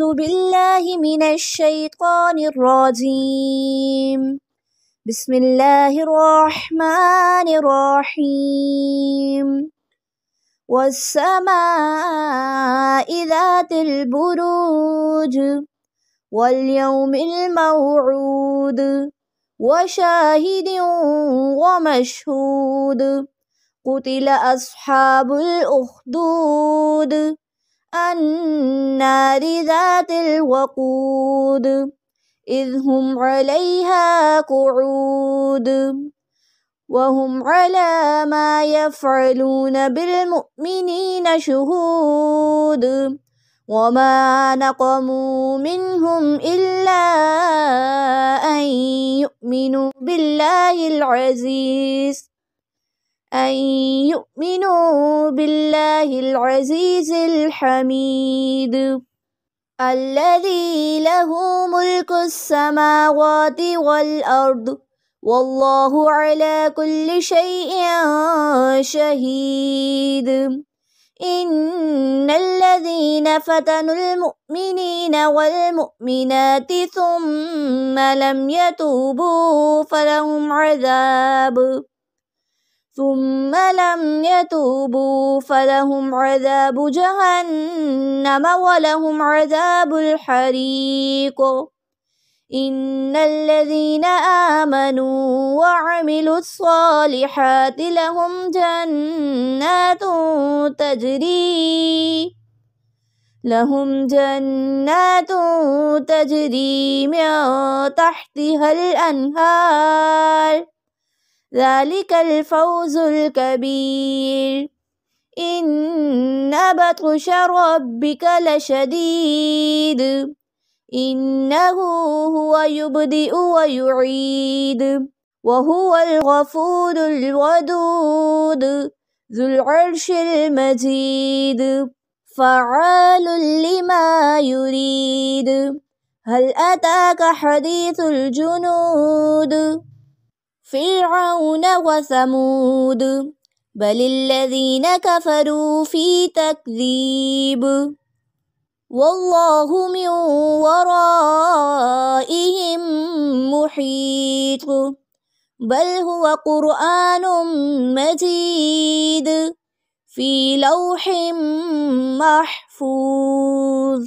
أعوذ بالله من الشيطان الرجيم. بسم الله الرحمن الرحيم. والسماء ذات البروج واليوم الموعود وشاهد ومشهود. قتل أصحاب الأخدود النار ذات الوقود إذ هم عليها قعود وهم على ما يفعلون بالمؤمنين شهود. وما نقموا منهم إلا أن يؤمنوا بالله العزيز الحميد الذي له ملك السماوات والأرض والله على كل شيء شهيد. إن الذين فتنوا المؤمنين والمؤمنات ثم لم يتوبوا فلهم عذاب جهنم ولهم عذاب الحريق. إن الذين آمنوا وعملوا الصالحات لهم جنات تجري من تحتها الأنهار ذلك الفوز الكبير. إن بطش ربك لشديد إنه هو يبدئ ويعيد وهو الغفور الودود ذو العرش المجيد فعال لما يريد. هل أتاك حديث الجنود فرعون وثمود بل الذين كفروا في تكذيب والله من ورائهم محيط. بل هو قرآن مجيد في لوح محفوظ.